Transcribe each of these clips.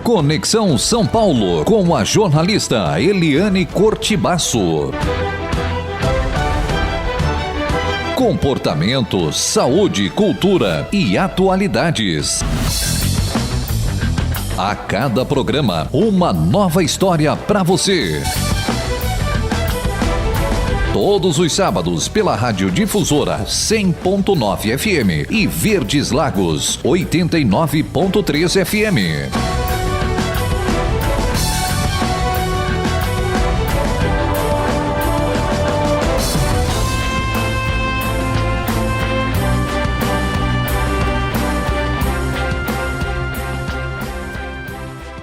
Conexão São Paulo, com a jornalista Eliane Cortibasso. Comportamento, saúde, cultura e atualidades. A cada programa, uma nova história para você. Todos os sábados pela Rádio Difusora 100.9 FM e Verdes Lagos 89.3 FM.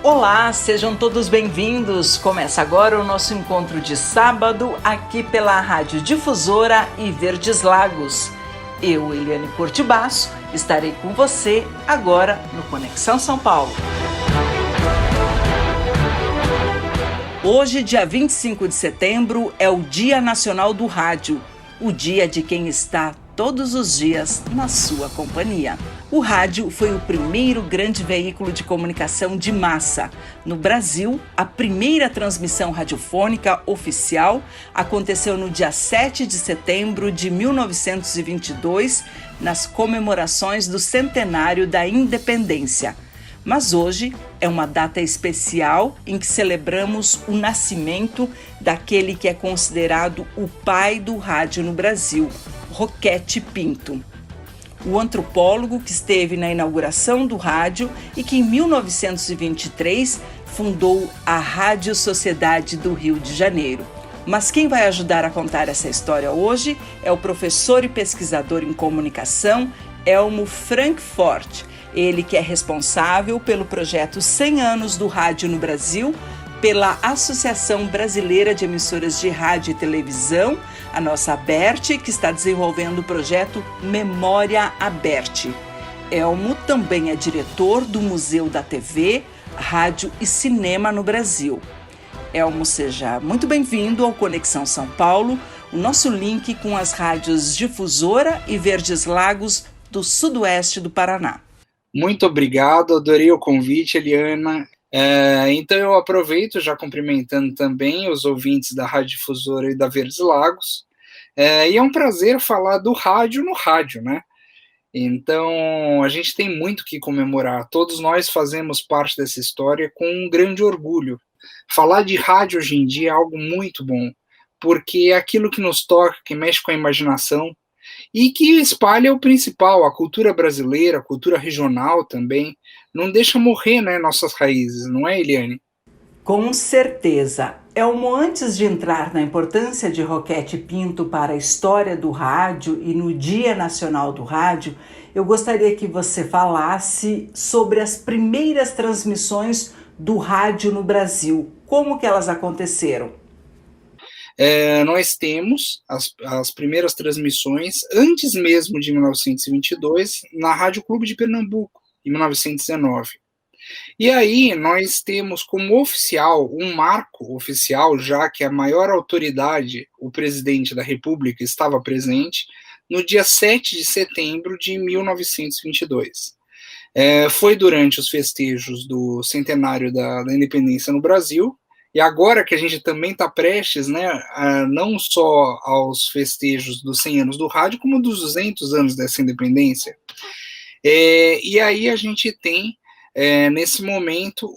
Olá, sejam todos bem-vindos. Começa agora o nosso encontro de sábado aqui pela Rádio Difusora e Verdes Lagos. Eu, Eliane Cortibasso, estarei com você agora no Conexão São Paulo. Hoje, dia 25 de setembro, é o Dia Nacional do Rádio, o dia de quem está todos os dias na sua companhia. O rádio foi o primeiro grande veículo de comunicação de massa. No Brasil, a primeira transmissão radiofônica oficial aconteceu no dia 7 de setembro de 1922, nas comemorações do centenário da independência. Mas hoje é uma data especial em que celebramos o nascimento daquele que é considerado o pai do rádio no Brasil, Roquete Pinto. O antropólogo que esteve na inauguração do rádio e que em 1923 fundou a Rádio Sociedade do Rio de Janeiro. Mas quem vai ajudar a contar essa história hoje é o professor e pesquisador em comunicação Elmo Frankfort. Ele que é responsável pelo projeto 100 anos do rádio no Brasil, pela Associação Brasileira de Emissoras de Rádio e Televisão, a nossa ABERT, que está desenvolvendo o projeto Memória ABERT. Elmo também é diretor do Museu da TV, Rádio e Cinema no Brasil. Elmo, seja muito bem-vindo ao Conexão São Paulo, o nosso link com as rádios Difusora e Verdes Lagos do sudoeste do Paraná. Muito obrigado, adorei o convite, Eliana. Então eu aproveito já cumprimentando também os ouvintes da Rádio Difusora e da Verdes Lagos, e é um prazer falar do rádio no rádio, né? Então a gente tem muito que comemorar, todos nós fazemos parte dessa história com um grande orgulho. Falar de rádio hoje em dia é algo muito bom, porque é aquilo que nos toca, que mexe com a imaginação, e que espalha o principal, a cultura brasileira, a cultura regional também, não deixa morrer, né, nossas raízes, não é, Eliane? Com certeza. Elmo, antes de entrar na importância de Roquete Pinto para a história do rádio e no Dia Nacional do Rádio, eu gostaria que você falasse sobre as primeiras transmissões do rádio no Brasil. Como que elas aconteceram? Nós temos as primeiras transmissões, antes mesmo de 1922, na Rádio Clube de Pernambuco, em 1919. E aí nós temos como oficial, um marco oficial, já que a maior autoridade, o presidente da República, estava presente, no dia 7 de setembro de 1922. Foi durante os festejos do centenário da independência no Brasil. E agora que a gente também está prestes, né, não só aos festejos dos 100 anos do rádio, como dos 200 anos dessa independência. E aí a gente tem, nesse momento,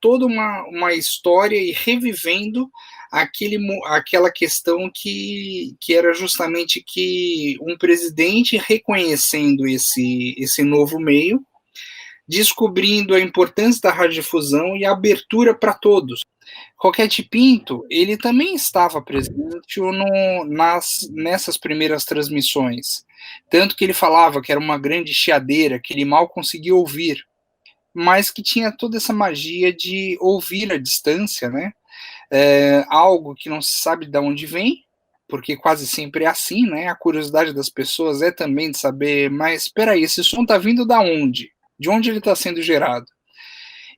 toda uma história e revivendo aquela questão que era justamente que um presidente reconhecendo esse novo meio, descobrindo a importância da radiodifusão e a abertura para todos. Roquete Pinto, ele também estava presente nessas primeiras transmissões, tanto que ele falava que era uma grande chiadeira, que ele mal conseguia ouvir, mas que tinha toda essa magia de ouvir à distância, né? Algo que não se sabe de onde vem, porque quase sempre é assim, né? A curiosidade das pessoas é também de saber, mas espera aí, esse som está vindo da onde? De onde ele está sendo gerado?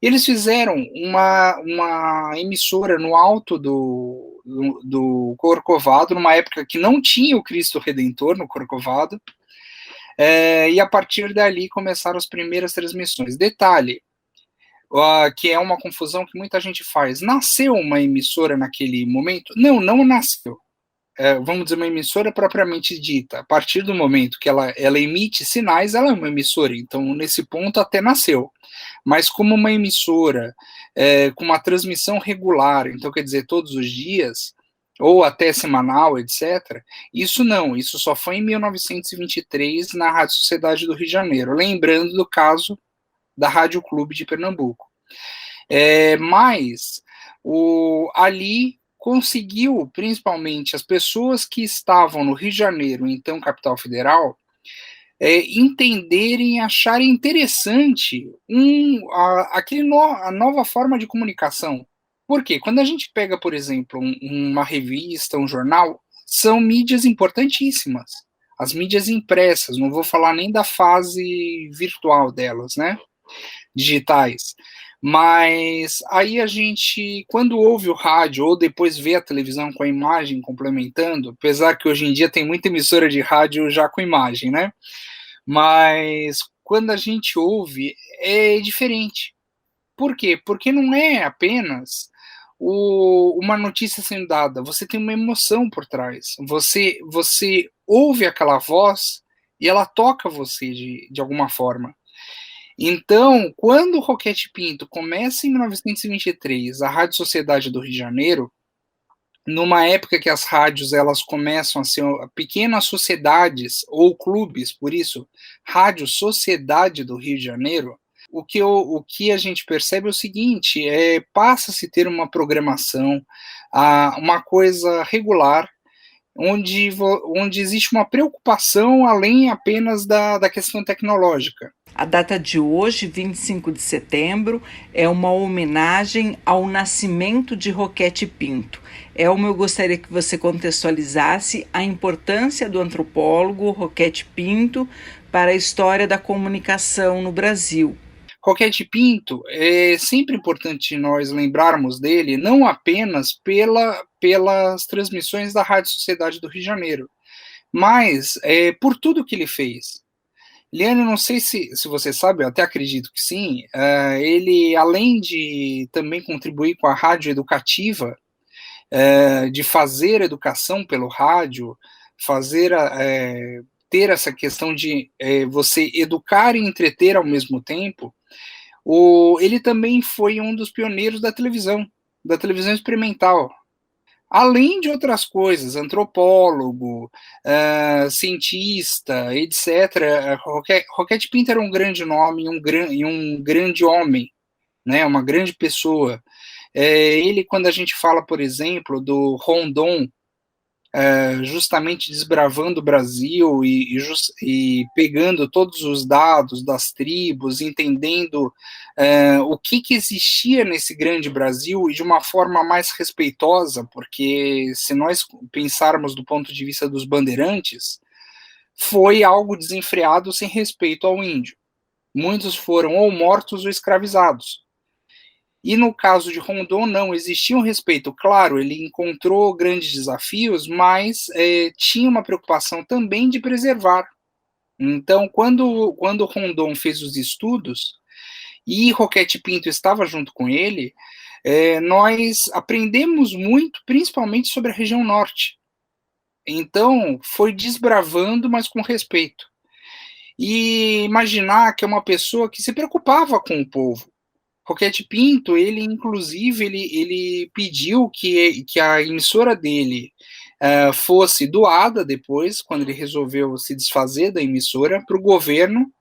Eles fizeram uma emissora no alto do Corcovado, numa época que não tinha o Cristo Redentor no Corcovado, e a partir dali começaram as primeiras transmissões. Detalhe, que é uma confusão que muita gente faz. Nasceu uma emissora naquele momento? Não, não nasceu. Vamos dizer, uma emissora propriamente dita. A partir do momento que ela emite sinais, ela é uma emissora. Então, nesse ponto, até nasceu. Mas como uma emissora com uma transmissão regular, então quer dizer, todos os dias, ou até semanal, etc., isso não, isso só foi em 1923 na Rádio Sociedade do Rio de Janeiro, lembrando do caso da Rádio Clube de Pernambuco. Mas ali conseguiu, principalmente, as pessoas que estavam no Rio de Janeiro, então capital federal, entenderem, acharem interessante a nova forma de comunicação. Por quê? Quando a gente pega, por exemplo, uma revista, um jornal, são mídias importantíssimas. As mídias impressas, não vou falar nem da fase virtual delas, né? Digitais. Mas aí a gente, quando ouve o rádio ou depois vê a televisão com a imagem complementando, apesar que hoje em dia tem muita emissora de rádio já com imagem, né? Mas quando a gente ouve, é diferente. Por quê? Porque não é apenas uma notícia sendo dada, você tem uma emoção por trás. Você ouve aquela voz e ela toca você de alguma forma. Então, quando o Roquete Pinto começa em 1923 a Rádio Sociedade do Rio de Janeiro, numa época que as rádios elas começam a ser pequenas sociedades ou clubes, por isso, Rádio Sociedade do Rio de Janeiro, o que a gente percebe é o seguinte, passa-se a ter uma programação, uma coisa regular, onde existe uma preocupação além apenas da questão tecnológica. A data de hoje, 25 de setembro, é uma homenagem ao nascimento de Roquete Pinto. Eu gostaria que você contextualizasse a importância do antropólogo Roquete Pinto para a história da comunicação no Brasil. Roquete Pinto, é sempre importante nós lembrarmos dele, não apenas pelas transmissões da Rádio Sociedade do Rio de Janeiro, mas por tudo que ele fez. Liane, não sei se você sabe, eu até acredito que sim, ele, além de também contribuir com a rádio educativa, de fazer educação pelo rádio, ter essa questão de você educar e entreter ao mesmo tempo, ele também foi um dos pioneiros da televisão experimental. Além de outras coisas, antropólogo, cientista, etc. Roquete Pinto era um grande nome e um grande homem, né, uma grande pessoa. Ele, quando a gente fala, por exemplo, do Rondon, justamente desbravando o Brasil e pegando todos os dados das tribos, entendendo o que existia nesse grande Brasil e de uma forma mais respeitosa, porque se nós pensarmos do ponto de vista dos bandeirantes, foi algo desenfreado sem respeito ao índio. Muitos foram ou mortos ou escravizados. E no caso de Rondon, não, existia um respeito. Claro, ele encontrou grandes desafios, mas tinha uma preocupação também de preservar. Então, quando Rondon fez os estudos, e Roquete Pinto estava junto com ele, nós aprendemos muito, principalmente sobre a região norte. Então, foi desbravando, mas com respeito. E imaginar que é uma pessoa que se preocupava com o povo. Roquete Pinto, ele inclusive, ele pediu que a emissora dele fosse doada depois, quando ele resolveu se desfazer da emissora, para o governo,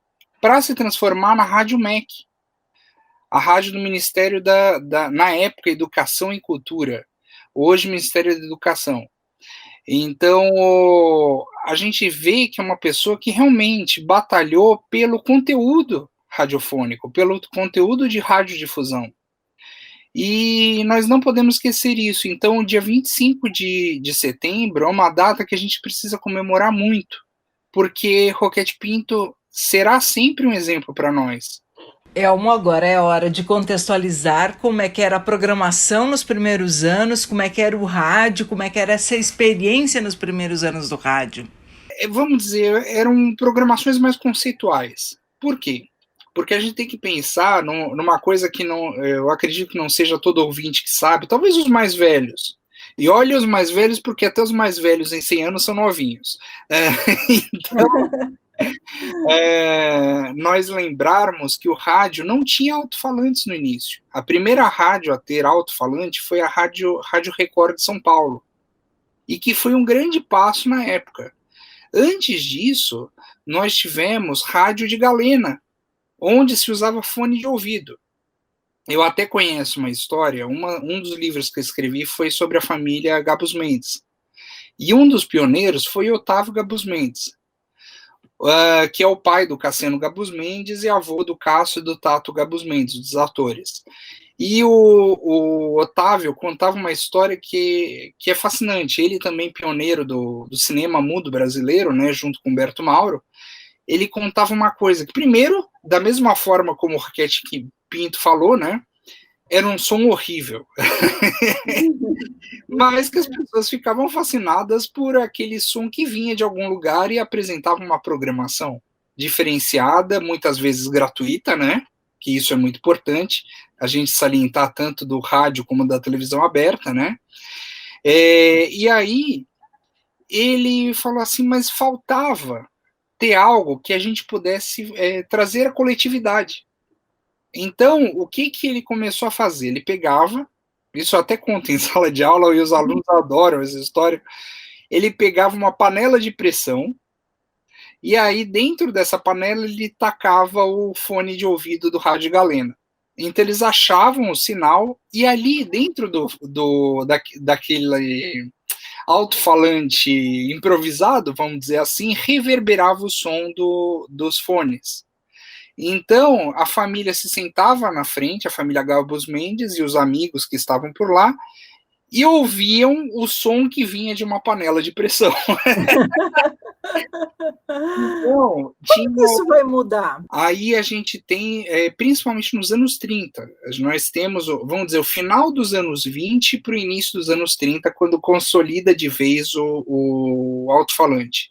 para se transformar na Rádio MEC, a rádio do Ministério na época, Educação e Cultura, hoje Ministério da Educação. Então, a gente vê que é uma pessoa que realmente batalhou pelo conteúdo radiofônico, pelo conteúdo de radiodifusão. E nós não podemos esquecer isso. Então, o dia 25 de setembro é uma data que a gente precisa comemorar muito, porque Roquete Pinto será sempre um exemplo para nós. Agora é hora de contextualizar como é que era a programação nos primeiros anos, como é que era o rádio, como é que era essa experiência nos primeiros anos do rádio. Vamos dizer, eram programações mais conceituais. Por quê? porque a gente tem que pensar numa coisa que não, eu acredito que não seja todo ouvinte que sabe, talvez os mais velhos. E olha os mais velhos, porque até os mais velhos em 100 anos são novinhos. Então, nós lembrarmos que o rádio não tinha alto-falantes no início. A primeira rádio a ter alto-falante foi a Rádio Record de São Paulo, e que foi um grande passo na época. Antes disso, nós tivemos rádio de galena, onde se usava fone de ouvido. Eu até conheço uma história, um dos livros que eu escrevi foi sobre a família Gabus Mendes. E um dos pioneiros foi Otávio Gabus Mendes, que é o pai do Cassiano Gabus Mendes e avô do Cássio e do Tato Gabus Mendes, dos atores. E o Otávio contava uma história que é fascinante. Ele também pioneiro do cinema mudo brasileiro, né, junto com Humberto Mauro. Ele contava uma coisa que, primeiro, da mesma forma como o Raquete Pinto falou, né, era um som horrível. Mas que as pessoas ficavam fascinadas por aquele som que vinha de algum lugar e apresentava uma programação diferenciada, muitas vezes gratuita, né, que isso é muito importante, a gente salientar tanto do rádio como da televisão aberta, né, e aí ele falou assim, mas faltava ter algo que a gente pudesse trazer a coletividade. Então, o que ele começou a fazer? Ele pegava, isso até conta em sala de aula, e os alunos adoram essa história, ele pegava uma panela de pressão, e aí dentro dessa panela ele tacava o fone de ouvido do rádio galena. Então eles achavam o sinal, e ali dentro daquele alto-falante improvisado, vamos dizer assim, reverberava o som dos fones. Então, a família se sentava na frente, a família Gabus Mendes e os amigos que estavam por lá, e ouviam o som que vinha de uma panela de pressão. Então, como isso vai mudar? Aí a gente tem, principalmente nos anos 30, nós temos, vamos dizer, o final dos anos 20 para o início dos anos 30, quando consolida de vez o alto-falante.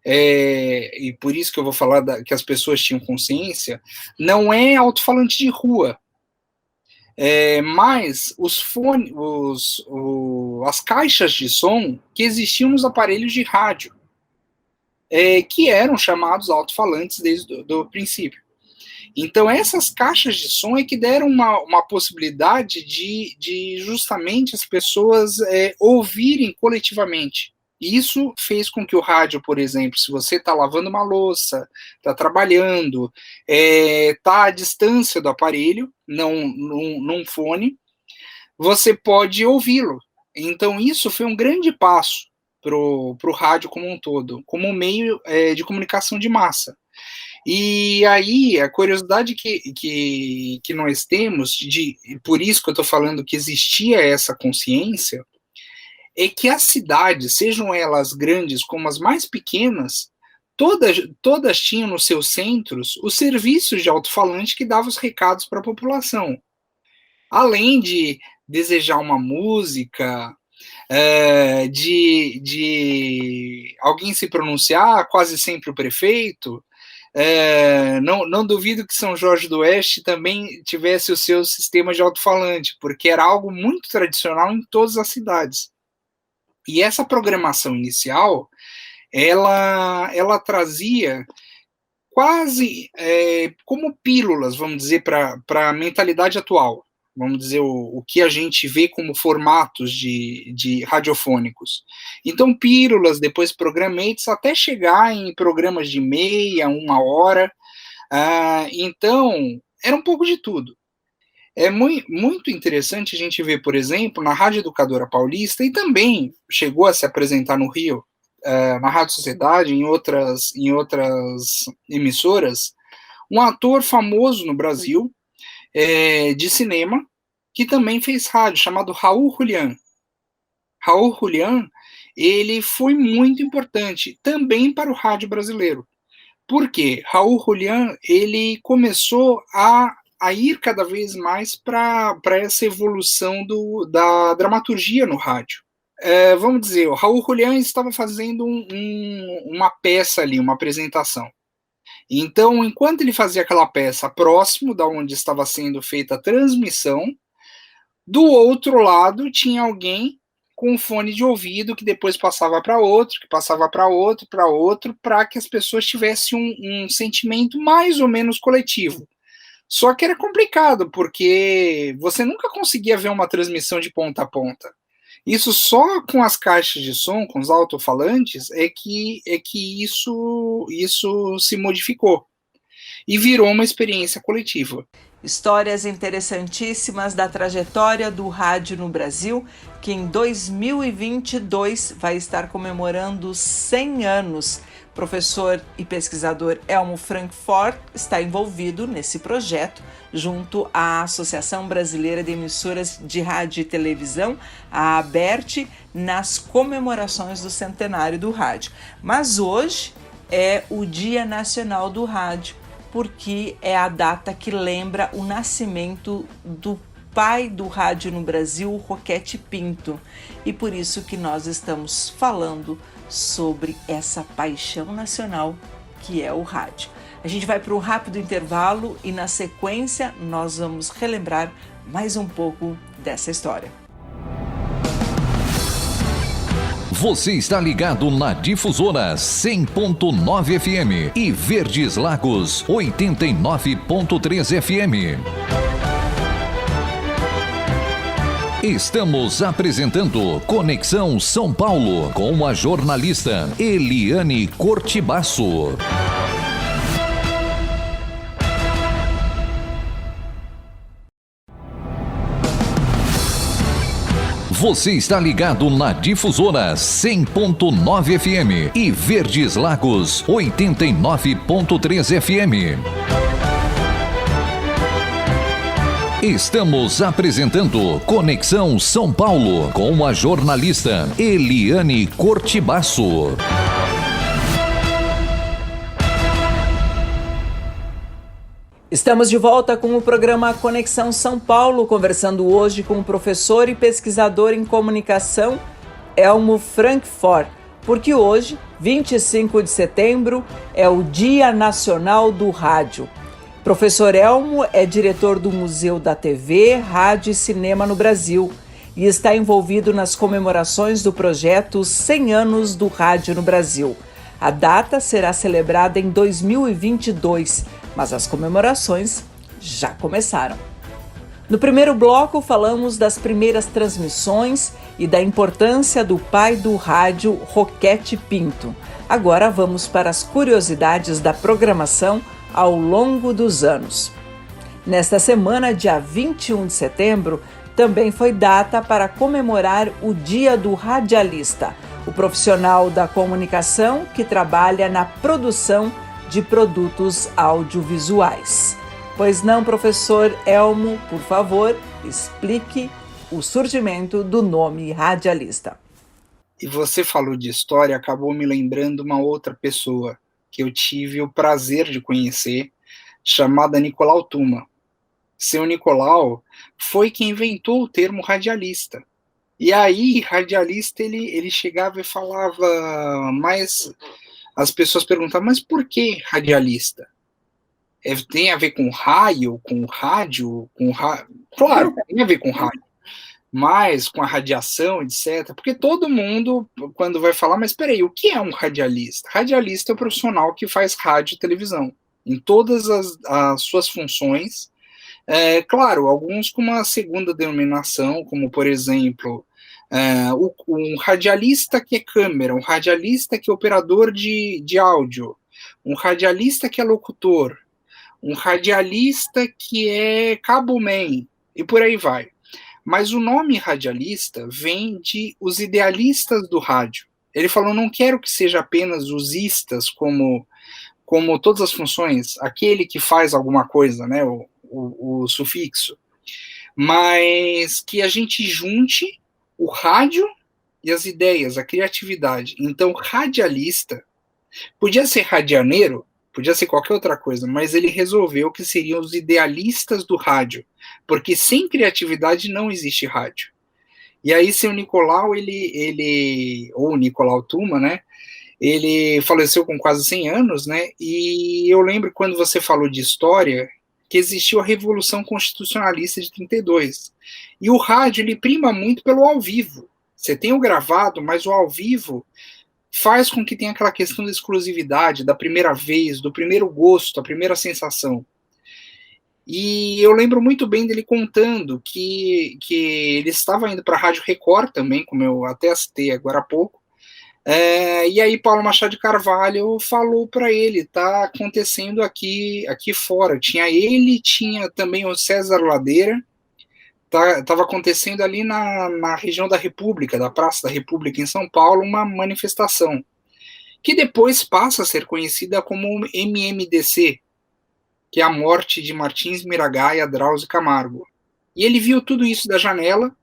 E por isso que eu vou falar que as pessoas tinham consciência, não é alto-falante de rua, mas as caixas de som que existiam nos aparelhos de rádio, que eram chamados alto-falantes desde o princípio. Então, essas caixas de som é que deram uma possibilidade de justamente as pessoas ouvirem coletivamente. E isso fez com que o rádio, por exemplo, se você está lavando uma louça, está trabalhando, está à distância do aparelho, não num fone, você pode ouvi-lo. Então, isso foi um grande passo para o rádio como um todo, como um meio de comunicação de massa. E aí, a curiosidade que nós temos, por isso que eu estou falando que existia essa consciência, é que as cidades, sejam elas grandes como as mais pequenas, todas tinham nos seus centros os serviços de alto-falante que davam os recados para a população. Além de desejar uma música, de alguém se pronunciar, quase sempre o prefeito, não duvido que São Jorge do Oeste também tivesse o seu sistema de alto-falante, porque era algo muito tradicional em todas as cidades. E essa programação inicial, ela trazia quase como pílulas, vamos dizer, para a mentalidade atual. Vamos dizer, o que a gente vê como formatos de radiofônicos. Então, pílulas, depois programetes, até chegar em programas de meia, 1 hora. Então, era um pouco de tudo. É muito interessante a gente ver, por exemplo, na Rádio Educadora Paulista, e também chegou a se apresentar no Rio, na Rádio Sociedade, em outras emissoras, um ator famoso no Brasil, de cinema, que também fez rádio, chamado Raul Julián. Raul Julián, ele foi muito importante também para o rádio brasileiro. Por quê? Raul Julián, ele começou a ir cada vez mais para essa evolução da dramaturgia no rádio. Vamos dizer, o Raul Julián estava fazendo uma peça ali, uma apresentação. Então, enquanto ele fazia aquela peça próximo da onde estava sendo feita a transmissão, do outro lado tinha alguém com um fone de ouvido que depois passava para outro, que passava para outro, para que as pessoas tivessem um sentimento mais ou menos coletivo. Só que era complicado, porque você nunca conseguia ver uma transmissão de ponta a ponta. Isso só com as caixas de som, com os alto-falantes, é que isso se modificou e virou uma experiência coletiva. Histórias interessantíssimas da trajetória do rádio no Brasil, que em 2022 vai estar comemorando 100 anos. Professor e pesquisador Elmo Frankfort está envolvido nesse projeto, junto à Associação Brasileira de Emissoras de Rádio e Televisão, a ABERT, nas comemorações do centenário do rádio. Mas hoje é o Dia Nacional do Rádio, porque é a data que lembra o nascimento do pai do rádio no Brasil, Roquete Pinto. E por isso que nós estamos falando sobre essa paixão nacional que é o rádio. A gente vai para um rápido intervalo e na sequência nós vamos relembrar mais um pouco dessa história. Você está ligado na Difusora 100.9 FM e Verdes Lagos 89.3 FM. Estamos apresentando Conexão São Paulo com a jornalista Eliane Cortibasso. Você está ligado na Difusora 100.9 FM e Verdes Lagos 89.3 FM. Estamos apresentando Conexão São Paulo com a jornalista Eliane Cortibasso. Estamos de volta com o programa Conexão São Paulo, conversando hoje com o professor e pesquisador em comunicação Elmo Frankfort, porque hoje, 25 de setembro, é o Dia Nacional do Rádio. Professor Elmo é diretor do Museu da TV, Rádio e Cinema no Brasil e está envolvido nas comemorações do projeto 100 anos do rádio no Brasil. A data será celebrada em 2022, mas as comemorações já começaram. No primeiro bloco, falamos das primeiras transmissões e da importância do pai do rádio, Roquete Pinto. Agora vamos para as curiosidades da programação ao longo dos anos. Nesta semana, dia 21 de setembro, também foi data para comemorar o Dia do Radialista, o profissional da comunicação que trabalha na produção de produtos audiovisuais. Pois não, professor Elmo, por favor, explique o surgimento do nome radialista. E você falou de história, acabou me lembrando uma outra pessoa que eu tive o prazer de conhecer, chamada Nicolau Tuma. Seu Nicolau foi quem inventou o termo radialista. E aí, radialista, ele chegava e falava, mas as pessoas perguntavam, mas por que radialista? Tem a ver com raio, com rádio, claro, tem a ver com rádio, mas com a radiação, etc. Porque todo mundo, quando vai falar, mas peraí, o que é um radialista? Radialista é o profissional que faz rádio e televisão, em todas as suas funções. Claro, alguns com uma segunda denominação, como, por exemplo, um radialista que é câmera, um radialista que é operador de áudio, um radialista que é locutor, um radialista que é cableman, e por aí vai. Mas o nome radialista vem de os idealistas do rádio. Ele falou, não quero que seja apenas os istas, como todas as funções, aquele que faz alguma coisa, né, o sufixo, mas que a gente junte o rádio e as ideias, a criatividade. Então, radialista podia ser radianeiro, podia ser qualquer outra coisa, mas ele resolveu que seriam os idealistas do rádio, porque sem criatividade não existe rádio. E aí, seu Nicolau, ou Nicolau Tuma, né, Ele faleceu com quase 100 anos, né? E eu lembro quando você falou de história, que existiu a Revolução Constitucionalista de 32. E o rádio, ele prima muito pelo ao vivo. Você tem o gravado, mas o ao vivo faz com que tenha aquela questão da exclusividade, da primeira vez, do primeiro gosto, a primeira sensação. E eu lembro muito bem dele contando que ele estava indo para a Rádio Record também, como eu até citei agora há pouco, e aí Paulo Machado de Carvalho falou para ele, tá acontecendo aqui fora. Tinha ele, tinha também o César Ladeira, estava acontecendo ali na região da República, da Praça da República em São Paulo, uma manifestação, que depois passa a ser conhecida como MMDC, que é a morte de Martins Miragaia, Drauzio Camargo. E ele viu tudo isso da janela,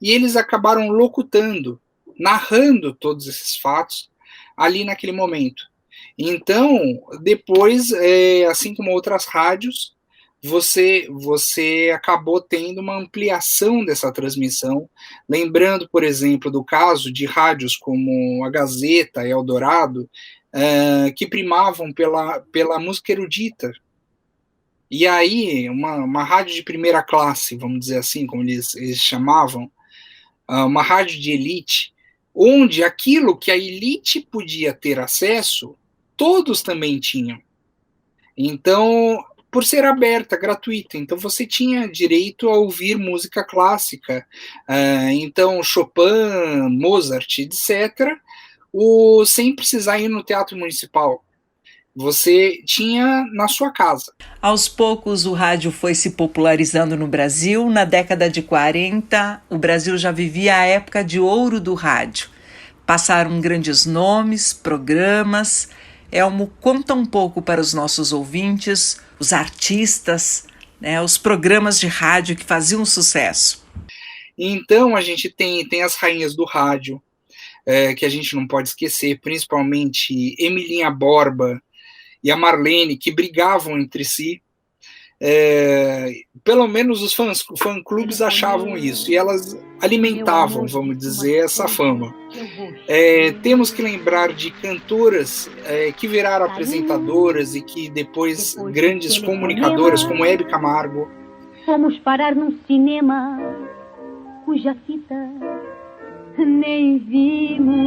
e eles acabaram locutando, narrando todos esses fatos ali naquele momento. Então, depois, assim como outras rádios, você acabou tendo uma ampliação dessa transmissão, lembrando, por exemplo, do caso de rádios como a Gazeta e Eldorado, que primavam pela música erudita. E aí, uma rádio de primeira classe, vamos dizer assim, como eles chamavam, uma rádio de elite, onde aquilo que a elite podia ter acesso, todos também tinham. Então, por ser aberta, gratuita, então você tinha direito a ouvir música clássica, então Chopin, Mozart, etc., sem precisar ir no Teatro Municipal. Você tinha na sua casa. Aos poucos, o rádio foi se popularizando no Brasil. Na década de 40, o Brasil já vivia a época de ouro do rádio. Passaram grandes nomes, programas. Elmo, conta um pouco para os nossos ouvintes, os artistas, né, os programas de rádio que faziam sucesso. Então, a gente tem as rainhas do rádio, que a gente não pode esquecer, principalmente Emilinha Borba e a Marlene, que brigavam entre si. Pelo menos os fã-clubes achavam isso, e elas alimentavam, vamos dizer, essa fama. Temos que lembrar de cantoras que viraram apresentadoras e que depois grandes comunicadoras, como Hebe Camargo. Fomos parar num cinema cuja fita nem vimos.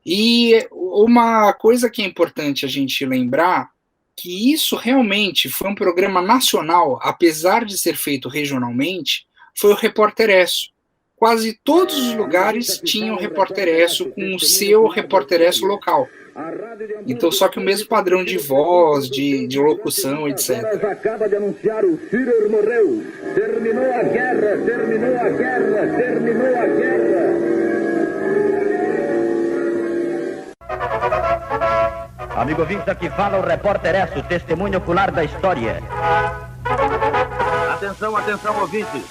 E uma coisa que é importante a gente lembrar, que isso realmente foi um programa nacional, apesar de ser feito regionalmente, foi o Repórter Esso. Quase todos os lugares tinham Repórter Esso com o seu Repórter Esso local. Então, só que o mesmo padrão de voz, de locução, etc. Acaba de anunciar o Führer morreu. Terminou a guerra, terminou a guerra, terminou a guerra. Amigo ouvinte, aqui fala o Repórter Esso, testemunho ocular da história. Atenção, atenção, ouvintes.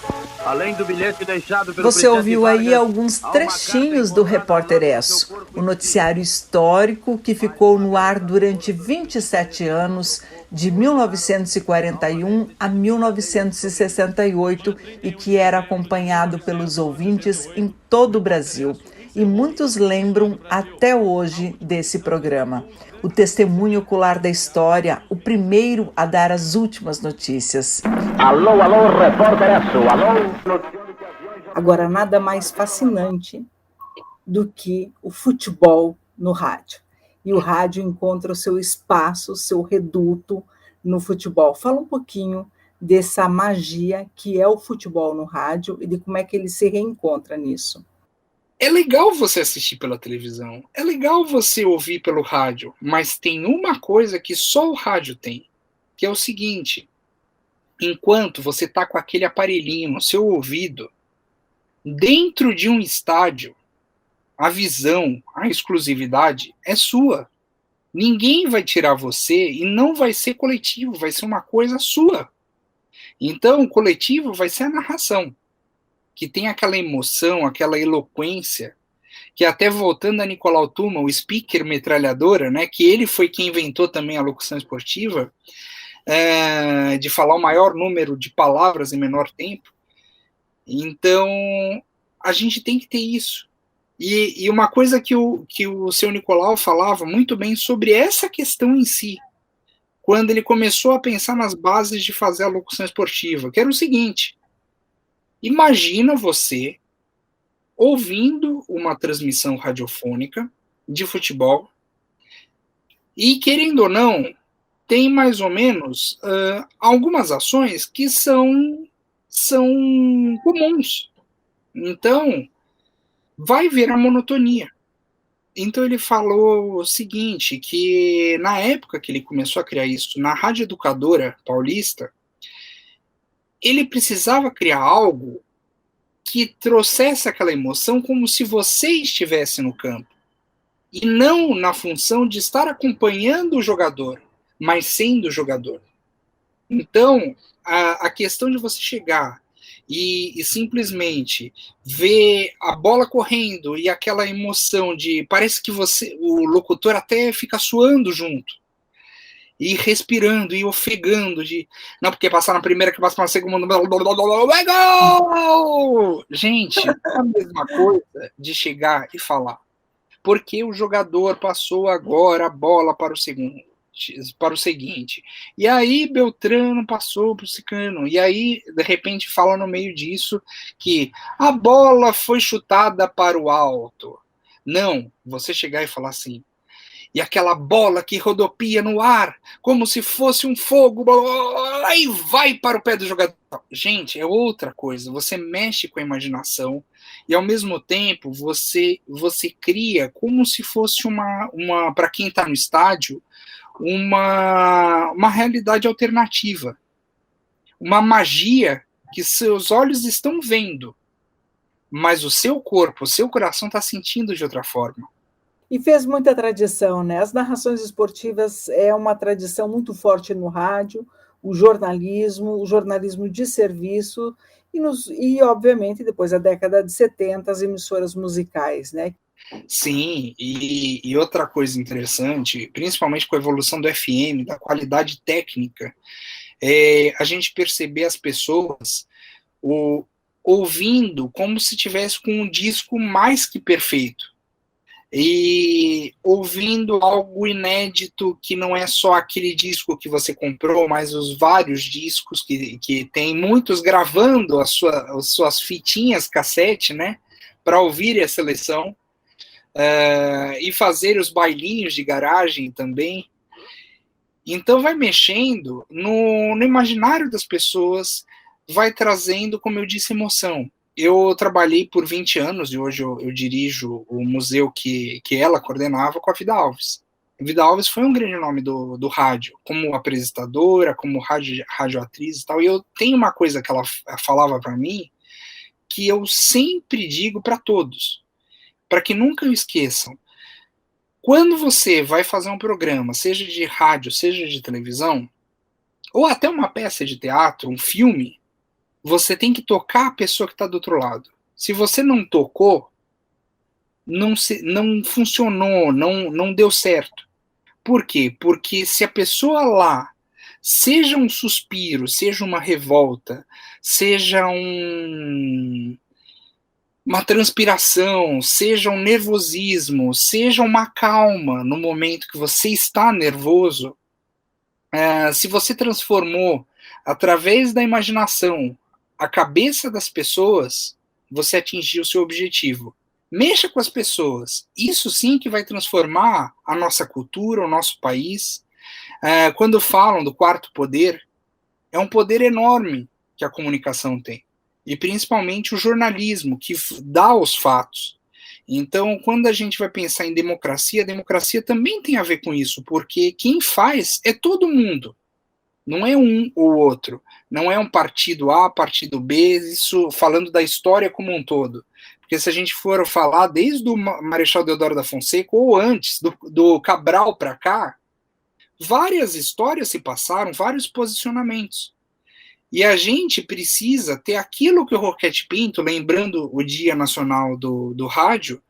Além do bilhete deixado pelo Você ouviu aí alguns trechinhos do Repórter Esso, o noticiário histórico que ficou no ar durante 27 anos, de 1941 a 1968, e que era acompanhado pelos ouvintes em todo o Brasil. E muitos lembram até hoje desse programa. O testemunho ocular da história, o primeiro a dar as últimas notícias. Alô, alô, Repórter Esso, alô. Agora, nada mais fascinante do que o futebol no rádio. E o rádio encontra o seu espaço, o seu reduto no futebol. Fala um pouquinho dessa magia que é o futebol no rádio e de como é que ele se reencontra nisso. É legal você assistir pela televisão, é legal você ouvir pelo rádio, mas tem uma coisa que só o rádio tem, que é o seguinte: enquanto você está com aquele aparelhinho no seu ouvido, dentro de um estádio, a visão, a exclusividade é sua. Ninguém vai tirar você e não vai ser coletivo, vai ser uma coisa sua. Então, o coletivo vai ser a narração, que tem aquela emoção, aquela eloquência, que até voltando a Nicolau Tuma, o speaker metralhadora, né, que ele foi quem inventou também a locução esportiva, de falar o maior número de palavras em menor tempo. Então, a gente tem que ter isso. E uma coisa que o seu Nicolau falava muito bem sobre essa questão em si, quando ele começou a pensar nas bases de fazer a locução esportiva, que era o seguinte: imagina você ouvindo uma transmissão radiofônica de futebol e, querendo ou não, tem mais ou menos algumas ações que são comuns. Então, vai ver a monotonia. Então ele falou o seguinte, que na época que ele começou a criar isso, na Rádio Educadora Paulista, ele precisava criar algo que trouxesse aquela emoção como se você estivesse no campo. E não na função de estar acompanhando o jogador, mas sendo jogador. Então, a questão de você chegar e simplesmente ver a bola correndo e aquela emoção de... Parece que o locutor até fica suando junto. E respirando, e ofegando. Não, porque passar na primeira, que passa na segunda... É gol! Gente, é a mesma coisa de chegar e falar. Porque o jogador passou agora a bola para o seguinte. E aí Beltrano passou para o Cicano. E aí, de repente, fala no meio disso que a bola foi chutada para o alto. Não, você chegar e falar assim: e aquela bola que rodopia no ar, como se fosse um fogo, aí vai para o pé do jogador. Gente, é outra coisa. Você mexe com a imaginação e, ao mesmo tempo, você cria como se fosse uma para quem está no estádio, uma realidade alternativa. Uma magia que seus olhos estão vendo, mas o seu corpo, o seu coração está sentindo de outra forma. E fez muita tradição, né? As narrações esportivas é uma tradição muito forte no rádio, o jornalismo de serviço, e obviamente, depois da década de 70, as emissoras musicais, né? Sim, e outra coisa interessante, principalmente com a evolução do FM, da qualidade técnica, é a gente perceber as pessoas ouvindo como se tivesse com um disco mais que perfeito. E ouvindo algo inédito, que não é só aquele disco que você comprou, mas os vários discos que tem muitos gravando as suas fitinhas cassete, né, para ouvir a seleção, e fazer os bailinhos de garagem também. Então vai mexendo no imaginário das pessoas, vai trazendo, como eu disse, emoção. Eu trabalhei por 20 anos e hoje eu dirijo o museu que ela coordenava, com a Vida Alves. A Vida Alves foi um grande nome do rádio, como apresentadora, como radioatriz e tal. E eu tenho uma coisa que ela falava para mim, que eu sempre digo para todos, para que nunca esqueçam. Quando você vai fazer um programa, seja de rádio, seja de televisão, ou até uma peça de teatro, um filme, você tem que tocar a pessoa que está do outro lado. Se você não tocou, não funcionou, não deu certo. Por quê? Porque se a pessoa lá, seja um suspiro, seja uma revolta, seja uma transpiração, seja um nervosismo, seja uma calma no momento que você está nervoso, se você transformou através da imaginação a cabeça das pessoas, você atingiu o seu objetivo. Mexa com as pessoas. Isso sim que vai transformar a nossa cultura, o nosso país. Quando falam do quarto poder, é um poder enorme que a comunicação tem. E principalmente o jornalismo, que dá os fatos. Então, quando a gente vai pensar em democracia, a democracia também tem a ver com isso, porque quem faz é todo mundo. Não é um ou outro, não é um partido A, partido B, isso falando da história como um todo. Porque se a gente for falar desde o Marechal Deodoro da Fonseca, ou antes, do Cabral para cá, várias histórias se passaram, vários posicionamentos. E a gente precisa ter aquilo que o Roquete Pinto, lembrando o Dia Nacional do Rádio,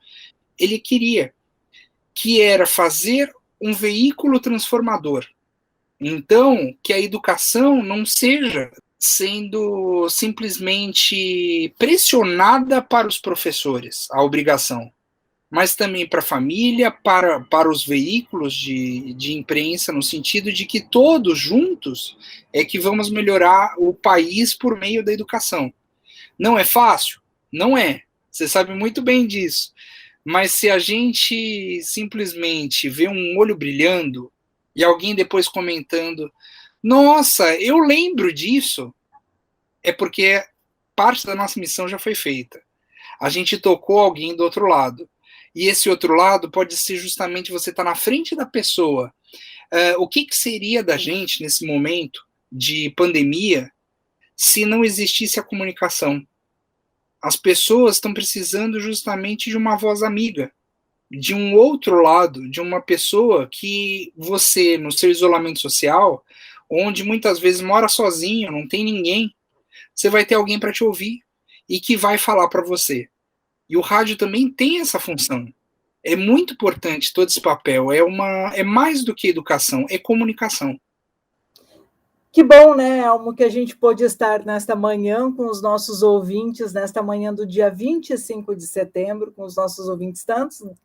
ele queria, que era fazer um veículo transformador. Então, que a educação não seja sendo simplesmente pressionada para os professores, a obrigação, mas também para a família, para os veículos de imprensa, no sentido de que todos juntos é que vamos melhorar o país por meio da educação. Não é fácil? Não é. Você sabe muito bem disso. Mas se a gente simplesmente vê um olho brilhando e alguém depois comentando, nossa, eu lembro disso, é porque parte da nossa missão já foi feita. A gente tocou alguém do outro lado. E esse outro lado pode ser justamente você estar na frente da pessoa. O que seria da gente nesse momento de pandemia se não existisse a comunicação? As pessoas estão precisando justamente de uma voz amiga, de um outro lado, de uma pessoa que você, no seu isolamento social, onde muitas vezes mora sozinho, não tem ninguém, você vai ter alguém para te ouvir e que vai falar para você. E o rádio também tem essa função. É muito importante todo esse papel. É mais do que educação, é comunicação. Que bom, né, Elmo, que a gente pôde estar nesta manhã com os nossos ouvintes, nesta manhã do dia 25 de setembro, com os nossos ouvintes,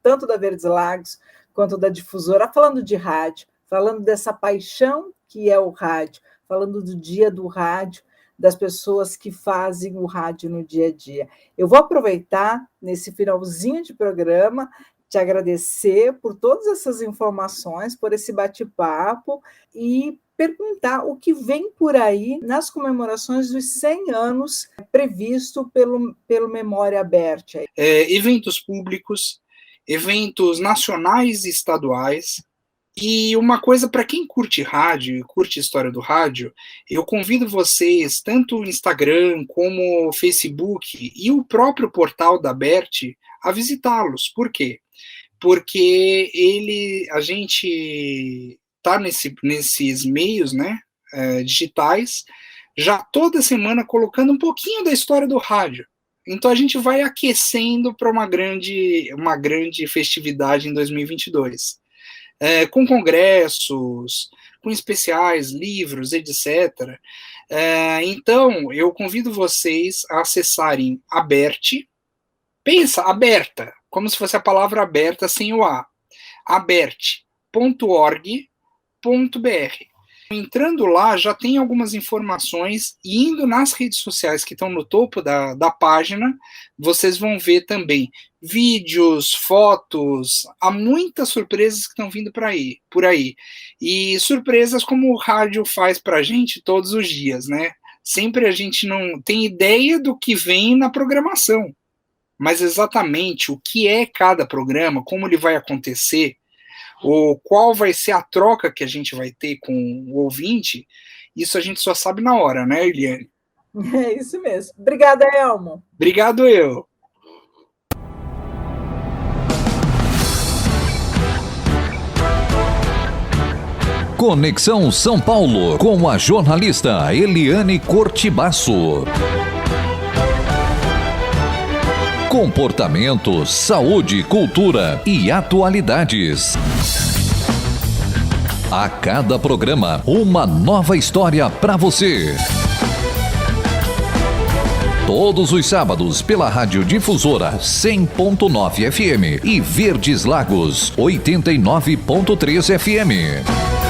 tanto da Verdes Lagos quanto da Difusora, falando de rádio, falando dessa paixão que é o rádio, falando do dia do rádio, das pessoas que fazem o rádio no dia a dia. Eu vou aproveitar, nesse finalzinho de programa, te agradecer por todas essas informações, por esse bate-papo e perguntar o que vem por aí nas comemorações dos 100 anos previsto pelo Memória Aberta. Eventos públicos, eventos nacionais e estaduais. E uma coisa, para quem curte rádio e curte a história do rádio, eu convido vocês, tanto o Instagram como o Facebook e o próprio portal da ABERT, a visitá-los. Por quê? Porque a gente está nesses meios, né, digitais, já toda semana colocando um pouquinho da história do rádio. Então a gente vai aquecendo para uma grande festividade em 2022. Com congressos, com especiais, livros, etc. Então, eu convido vocês a acessarem ABERT, pensa, aberta, como se fosse a palavra aberta sem o A, abert.org.br. Entrando lá, já tem algumas informações, e indo nas redes sociais que estão no topo da página, vocês vão ver também vídeos, fotos, há muitas surpresas que estão vindo por aí. E surpresas como o rádio faz para a gente todos os dias, né? Sempre a gente não tem ideia do que vem na programação, mas exatamente o que é cada programa, como ele vai acontecer, ou qual vai ser a troca que a gente vai ter com o ouvinte, isso a gente só sabe na hora, né, Eliane? É isso mesmo. Obrigada, Elmo. Obrigado eu. Conexão São Paulo, com a jornalista Eliane Cortibasso. Comportamento, saúde, cultura e atualidades. A cada programa, uma nova história para você. Todos os sábados pela Rádio Difusora 100.9 FM e Verdes Lagos 89.3 FM.